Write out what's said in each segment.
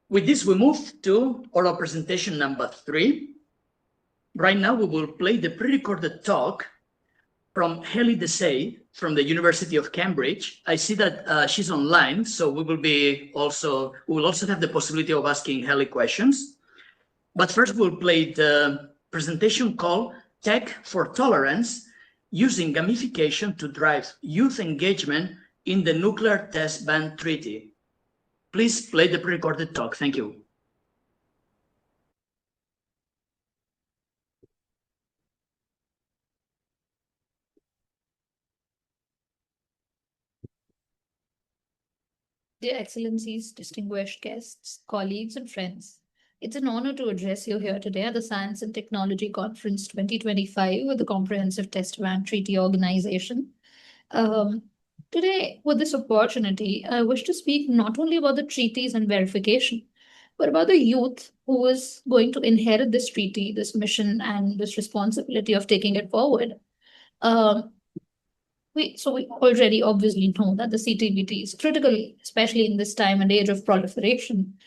With this, we move to oral presentation number 3. Right now, we will play the pre-recorded talk from Heli Desai from the University of Cambridge. I see that she's online, so we will also have the possibility of asking Heli questions. But first, we'll play the presentation called Tech for Tolerance, using gamification to drive youth engagement in the Nuclear Test Ban Treaty. Please play the pre-recorded talk. Thank you. Dear Excellencies, distinguished guests, colleagues, and friends, it's an honor to address you here today at the Science and Technology Conference 2025 with the Comprehensive Test Ban Treaty Organization. Today, with this opportunity, I wish to speak not only about the treaties and verification, but about the youth who is going to inherit this treaty, this mission, and this responsibility of taking it forward. We already obviously know that the CTBT is critical, especially in this time and age of proliferation.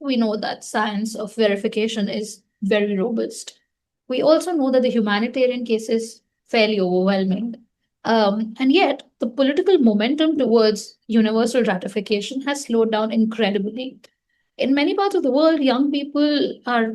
We know that science of verification is very robust. We also know that the humanitarian case is fairly overwhelming. And yet, the political momentum towards universal ratification has slowed down incredibly. In many parts of the world, young people are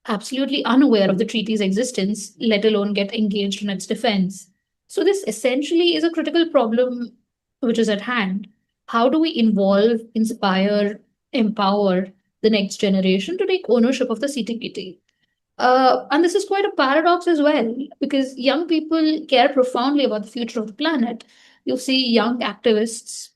absolutely unaware of the treaty's existence, let alone get engaged in its defense. So, this essentially is a critical problem which is at hand. How do we involve, inspire, empower the next generation to take ownership of the CTPT? And this is quite a paradox as well, because young people care profoundly about the future of the planet. You'll see young activists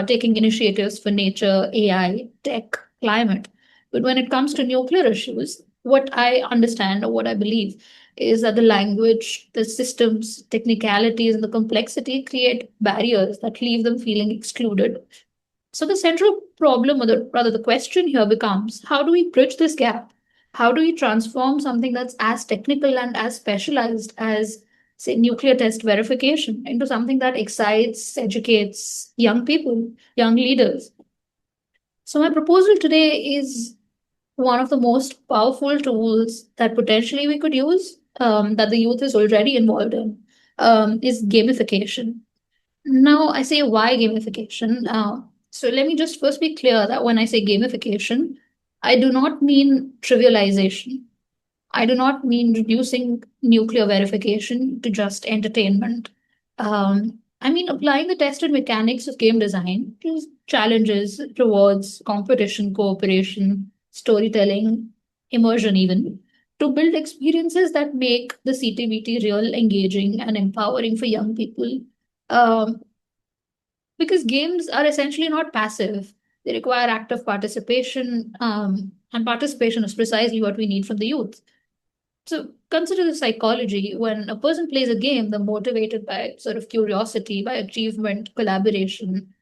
taking initiatives for nature, AI, tech, climate. But when it comes to nuclear issues, what I understand or what I believe is that the language, the systems, technicalities, and the complexity create barriers that leave them feeling excluded. So the central problem, or rather the question here becomes, how do we bridge this gap? How do we transform something that's as technical and as specialized as, say, nuclear test verification into something that excites, educates young people, young leaders? So my proposal today is one of the most powerful tools that potentially we could use, that the youth is already involved in, is gamification. Now, I say why gamification. So let me just first be clear that when I say gamification, I do not mean trivialization. I do not mean reducing nuclear verification to just entertainment. I mean applying the tested mechanics of game design to challenges, rewards, competition, cooperation, storytelling, immersion, even to build experiences that make the CTBT real, engaging, and empowering for young people. Um, because games are essentially not passive. They require active participation, and participation is precisely what we need from the youth. So consider the psychology. When a person plays a game, they're motivated by sort of curiosity, by achievement, collaboration,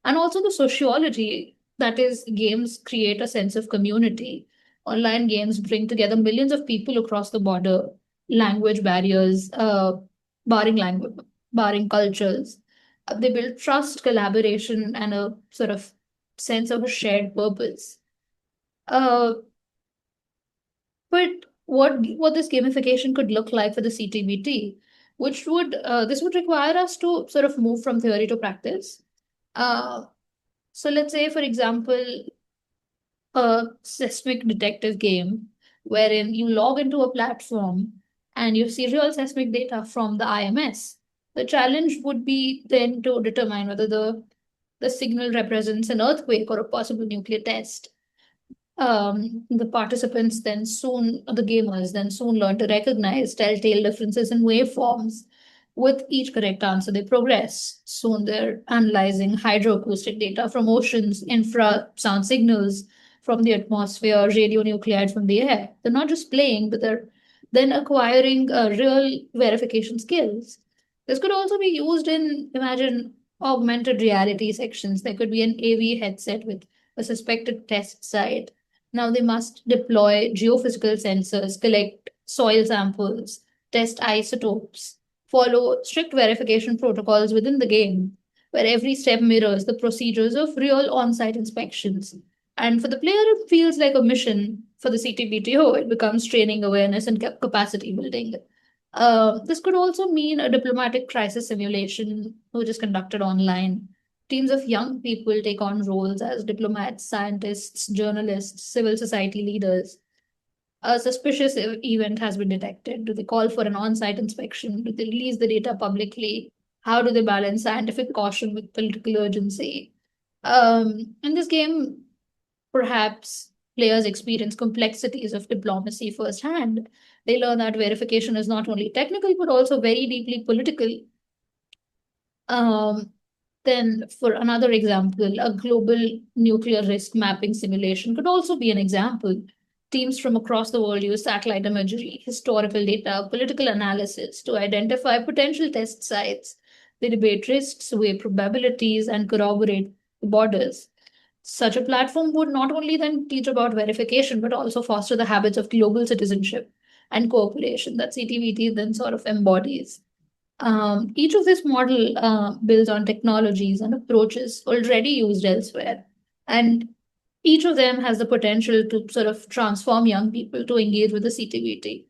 and also the sociology. That is, games create a sense of community. Online games bring together millions of people across the border, language barriers, barring language, barring cultures. They build trust, collaboration, and a sort of sense of a shared purpose. Uh, but what this gamification could look like for the CTBT, which would this would require us to sort of move from theory to practice. Uh, so let's say, for example, a seismic detective game wherein you log into a platform and you see real seismic data from the IMS. The challenge would be then to determine whether the signal represents an earthquake or a possible nuclear test. The participants then soon, the gamers then soon learn to recognize telltale differences in waveforms. With each correct answer, they progress. Soon they're analyzing hydroacoustic data from oceans, infrasound signals from the atmosphere, radionuclide from the air. They're not just playing, but they're then acquiring real verification skills. This could also be used in, imagine, augmented reality sections. There could be an AV headset with a suspected test site. Now they must deploy geophysical sensors, collect soil samples, test isotopes, follow strict verification protocols within the game, where every step mirrors the procedures of real on site inspections. And for the player, it feels like a mission. For the CTBTO, it becomes training, awareness, and capacity building. This could also mean a diplomatic crisis simulation, which is conducted online. Teams of young people take on roles as diplomats, scientists, journalists, civil society leaders. A suspicious event has been detected. Do they call for an on site inspection? Do they release the data publicly? How do they balance scientific caution with political urgency? In this game, perhaps players experience complexities of diplomacy firsthand. They learn that verification is not only technical but also very deeply political. Um, then, for another example, a global nuclear risk mapping simulation could also be an example. Teams from across the world use satellite imagery, historical data, political analysis to identify potential test sites. They debate risks, weigh probabilities, and corroborate borders. Such a platform would not only then teach about verification, but also foster the habits of global citizenship and cooperation that CTVT then sort of embodies. Each of this model builds on technologies and approaches already used elsewhere. And each of them has the potential to sort of transform young people to engage with the CTVT.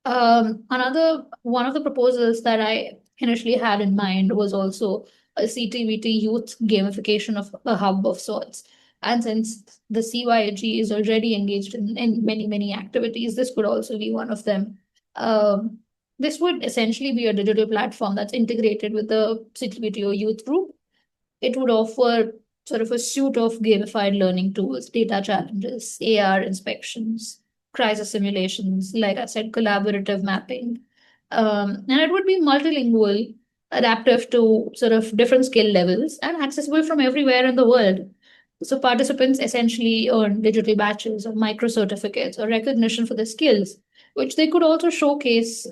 Another one of the proposals that I initially had in mind was also a CTVT youth gamification of a hub of sorts. And since the CYG is already engaged in many, many activities, this could also be one of them. Um, this would essentially be a digital platform that's integrated with the CTVTO youth group. It would offer sort of a suite of gamified learning tools, data challenges, AR inspections, crisis simulations, like I said, collaborative mapping. And it would be multilingual, adaptive to sort of different skill levels, and accessible from everywhere in the world. So participants essentially earn digital badges or micro certificates or recognition for their skills, which they could also showcase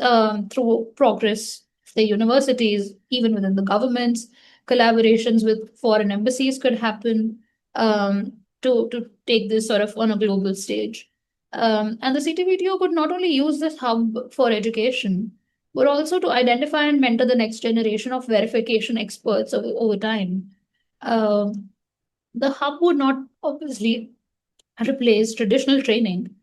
through progress of their universities, even within the governments. Collaborations with foreign embassies could happen to take this sort of on a global stage. And the CTVTO could not only use this hub for education, but also to identify and mentor the next generation of verification experts over time. Um, the hub would not obviously replace traditional training.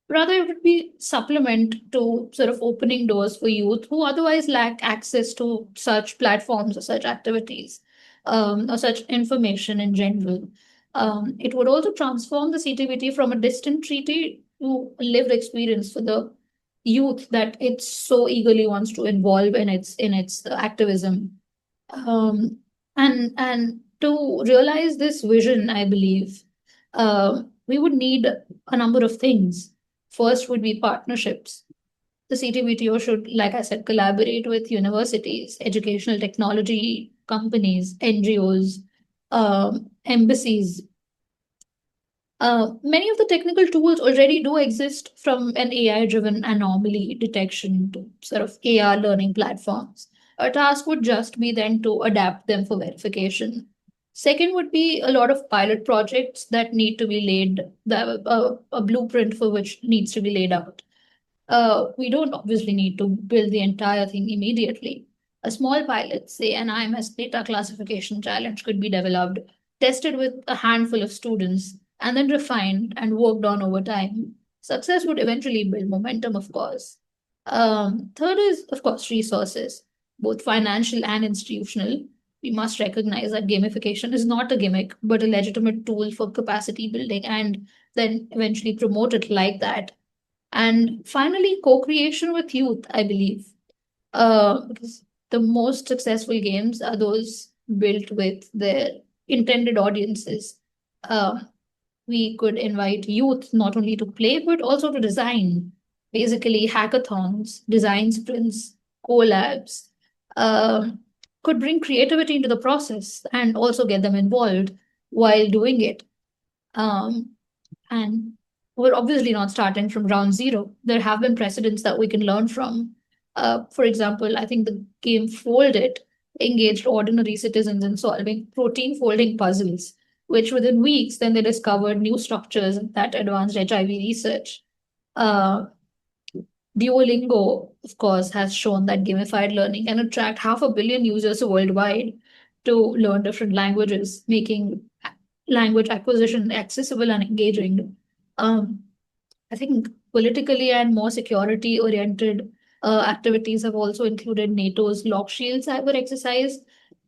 Rather, it would be supplement to sort of opening doors for youth who otherwise lack access to such platforms or such activities or such information in general. It would also transform the CTVT from a distant treaty to a lived experience for the youth that it so eagerly wants to involve in its activism. Um, and to realize this vision, I believe we would need a number of things. First would be partnerships. The CTBTO should, like I said, collaborate with universities, educational technology companies, NGOs, embassies. Many of the technical tools already do exist, from an AI-driven anomaly detection to sort of AR learning platforms. A task would just be then to adapt them for verification. Second would be a lot of pilot projects that need to be laid, a blueprint for which needs to be laid out. We don't obviously need to build the entire thing immediately. A small pilot, say an IMS data classification challenge, could be developed, tested with a handful of students, and then refined and worked on over time. Success would eventually build momentum, of course. Third is, of course, resources, both financial and institutional. We must recognize that gamification is not a gimmick, but a legitimate tool for capacity building, and then eventually promote it like that. And finally, co-creation with youth, I believe. Because the most successful games are those built with their intended audiences. Uh, we could invite youth not only to play, but also to design. Basically, hackathons, design sprints, collabs, um, could bring creativity into the process and also get them involved while doing it. Um, and we're obviously not starting from ground zero. There have been precedents that we can learn from. For example, I think the game Folded engaged ordinary citizens in solving protein folding puzzles, which within weeks then they discovered new structures that advanced HIV research. Uh, Duolingo, of course, has shown that gamified learning can attract 500 million users worldwide to learn different languages, making language acquisition accessible and engaging. I think politically and more security-oriented activities have also included NATO's Lock Shield cyber exercise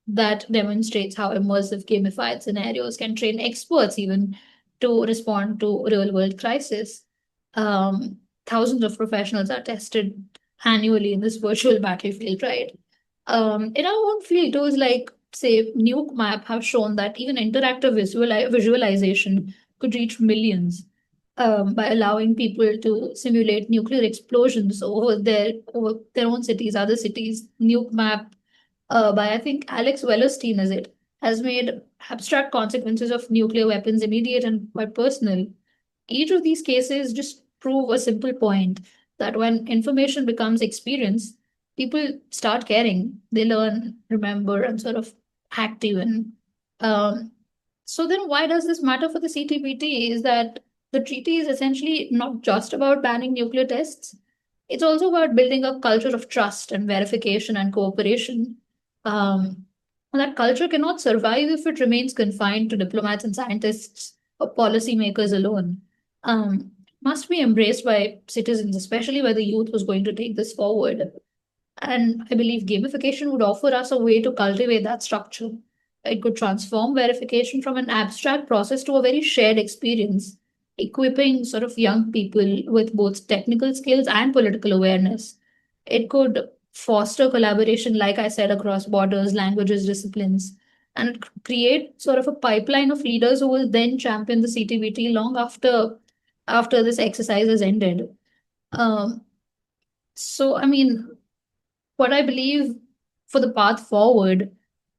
that demonstrates how immersive gamified scenarios can train experts even to respond to real-world crisis. Thousands of professionals are tested annually in this virtual battlefield, right? In our own field, tools like, say, Nuke Map have shown that even interactive visualization could reach millions by allowing people to simulate nuclear explosions over their own cities, other cities. Nuke Map, by I think Alex Wellerstein, is it, has made abstract consequences of nuclear weapons immediate and quite personal. Each of these cases just prove a simple point that when information becomes experience, people start caring. They learn, remember, and sort of act even. Um, so then, why does this matter for the CTBT? Is that the treaty is essentially not just about banning nuclear tests. It's also about building a culture of trust and verification and cooperation. And that culture cannot survive if it remains confined to diplomats and scientists or policymakers alone. Must be embraced by citizens, especially where the youth was going to take this forward. And I believe gamification would offer us a way to cultivate that structure. It could transform verification from an abstract process to a very shared experience, equipping sort of young people with both technical skills and political awareness. It could foster collaboration, like I said, across borders, languages, disciplines, and create sort of a pipeline of leaders who will then champion the CTBT long after this exercise has ended. Um, so, I mean, what I believe for the path forward,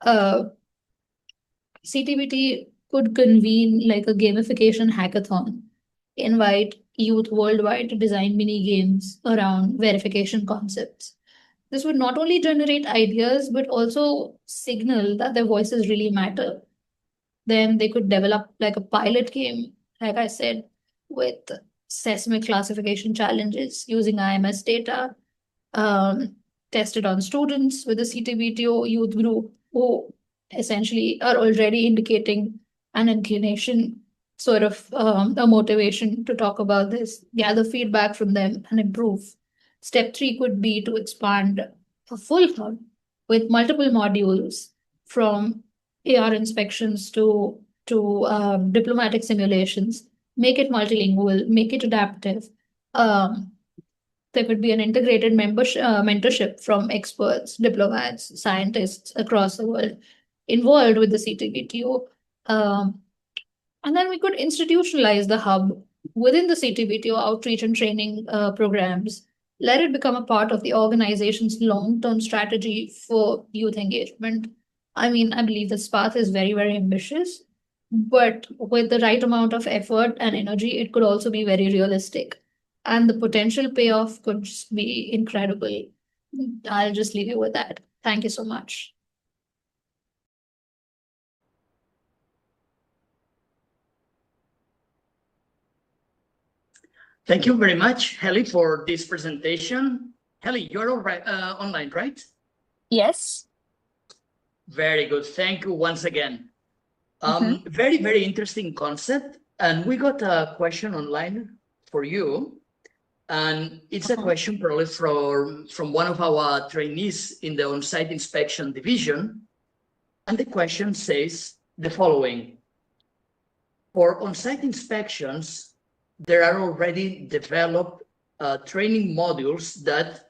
uh, CTBT could convene like a gamification hackathon, invite youth worldwide to design mini games around verification concepts. This would not only generate ideas, but also signal that their voices really matter. Then they could develop like a pilot game, like I said, with seismic classification challenges using IMS data, um, tested on students with the CTBTO youth group who essentially are already indicating an inclination, sort of a motivation to talk about this, gather feedback from them, and improve. Step three could be to expand a full hub with multiple modules from AR inspections to diplomatic simulations, make it multilingual, make it adaptive. Um, there could be an integrated mentorship from experts, diplomats, scientists across the world involved with the CTBTO. Um, and then we could institutionalize the hub within the CTBTO outreach and training programs. Let it become a part of the organization's long-term strategy for youth engagement. I mean, I believe this path is very, very ambitious, but with the right amount of effort and energy, it could also be very realistic. And the potential payoff could just be incredible. I'll just leave you with that. Thank you so much. Thank you very much, Heli, for this presentation. Heli, you're all right, online, right? Yes. Very good. Thank you once again. Very, very interesting concept. And we got a question online for you. And it's a question probably from one of our trainees in the on-site inspection division. And the question says the following. For on-site inspections, there are already developed training modules that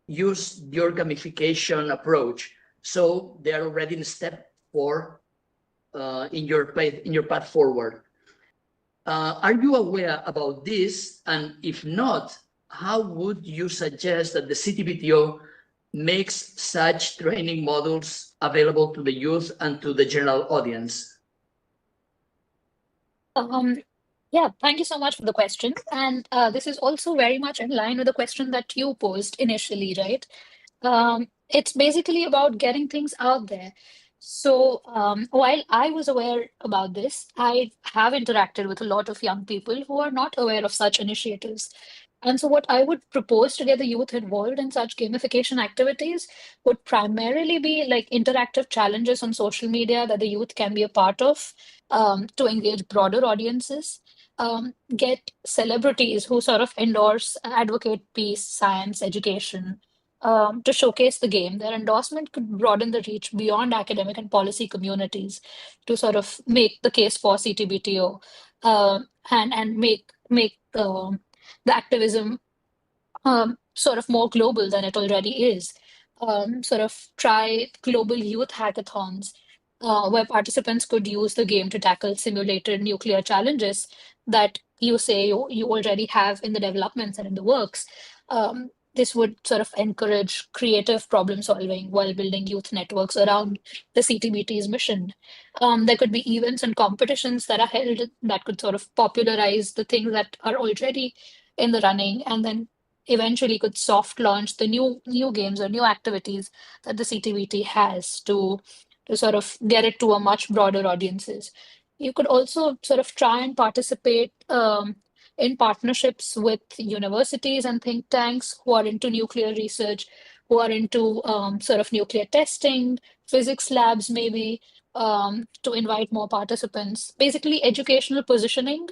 use your gamification approach. So they are already in step 4 in your path forward. Are you aware about this? And if not, how would you suggest that the CTBTO makes such training modules available to the youth and to the general audience? Yeah, thank you so much for the question. And this is also very much in line with the question that you posed initially, right? It's basically about getting things out there. So while I was aware about this, I have interacted with a lot of young people who are not aware of such initiatives. And so what I would propose to get the youth involved in such gamification activities would primarily be like interactive challenges on social media that the youth can be a part of. to engage broader audiences, get celebrities who sort of endorse, advocate peace, science, education, to showcase the game. Their endorsement could broaden the reach beyond academic and policy communities to sort of make the case for CTBTO, and make the activism sort of more global than it already is. Sort of try global youth hackathons, where participants could use the game to tackle simulated nuclear challenges that you say you already have in the developments and in the works. This would sort of encourage creative problem solving while building youth networks around the CTBT's mission. There could be events and competitions that are held that could sort of popularize the things that are already in the running, and then eventually could soft launch the new games or new activities that the CTBT has to sort of get it to a much broader audiences. You could also sort of try and participate in partnerships with universities and think tanks who are into nuclear research, who are into sort of nuclear testing, physics labs maybe, to invite more participants. Basically, educational positioning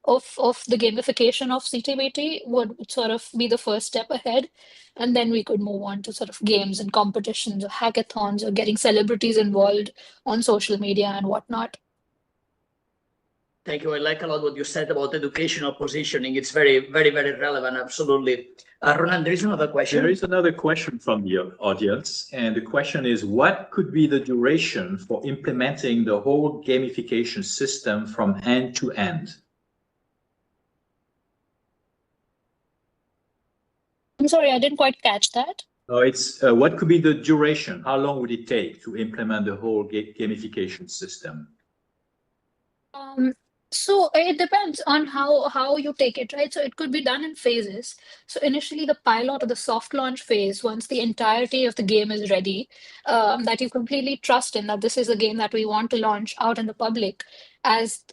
of the gamification of CTBT would sort of be the first step ahead. And then we could move on to sort of games and competitions or hackathons or getting celebrities involved on social media and whatnot. Thank you. I like a lot what you said about educational positioning. It's very, very, very relevant. Absolutely. Ronan, there is another question. There is another question from the audience. And the question is, what could be the duration for implementing the whole gamification system from end to end? I'm sorry, I didn't quite catch that. It's what could be the duration? How long would it take to implement the whole gamification system? So it depends on how you take it, right? So it could be done in phases. So initially, the pilot or the soft launch phase, once the entirety of the game is ready, that you completely trust in that this is a game that we want to launch out in the public as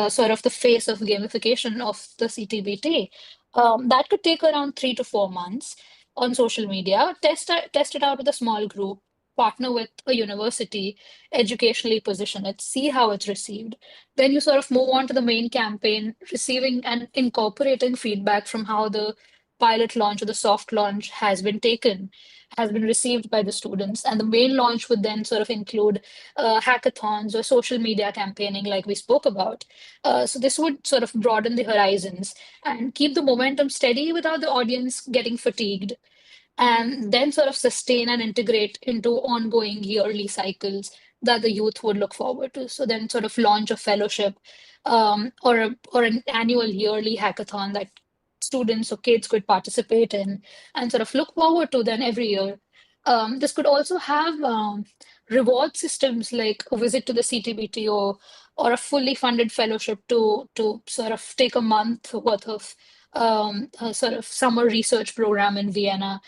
sort of the face of gamification of the CTBT. That could take around 3 to 4 months on social media. Test it out with a small group. Partner with a university, educationally position it, see how it's received. Then you sort of move on to the main campaign, receiving and incorporating feedback from how the pilot launch or the soft launch has been taken, has been received by the students. And the main launch would then sort of include hackathons or social media campaigning, like we spoke about. So this would sort of broaden the horizons and keep the momentum steady without the audience getting fatigued, and then sort of sustain and integrate into ongoing yearly cycles that the youth would look forward to. So then sort of launch a fellowship, or an annual yearly hackathon that students or kids could participate in and sort of look forward to then every year. This could also have reward systems like a visit to the CTBT, or a fully funded fellowship to sort of take a month worth of a sort of summer research program in Vienna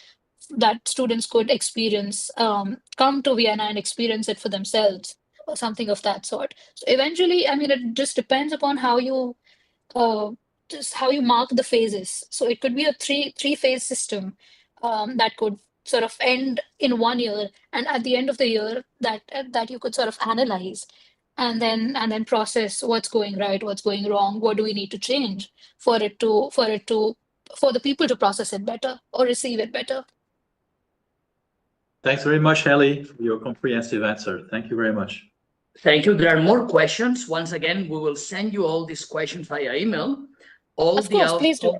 that students could experience, come to Vienna and experience it for themselves, or something of that sort. So eventually, I mean, it just depends upon how you just how you mark the phases. So it could be a three phase system that could sort of end in 1 year, and at the end of the year, that you could sort of analyze and then process what's going right, what's going wrong, what do we need to change for the people to process it better or receive it better. Thanks very much, Heli, for your comprehensive answer. Thank you very much. Thank you. There are more questions. Once again, we will send you all these questions via email. Of course, please do.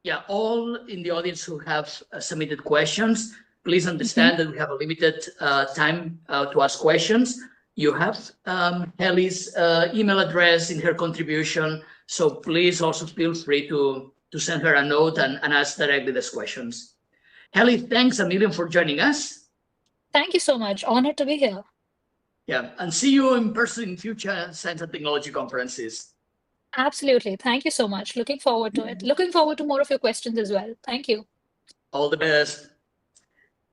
Yeah, all in the audience who have submitted questions, please understand that we have a limited time to ask questions. You have Heli's email address in her contribution, so please also feel free to send her a note and ask directly these questions. Heli, thanks a million for joining us. Thank you so much. Honored to be here. Yeah, and see you in person in future science and technology conferences. Absolutely. Thank you so much. Looking forward to it. Looking forward to more of your questions as well. Thank you. All the best.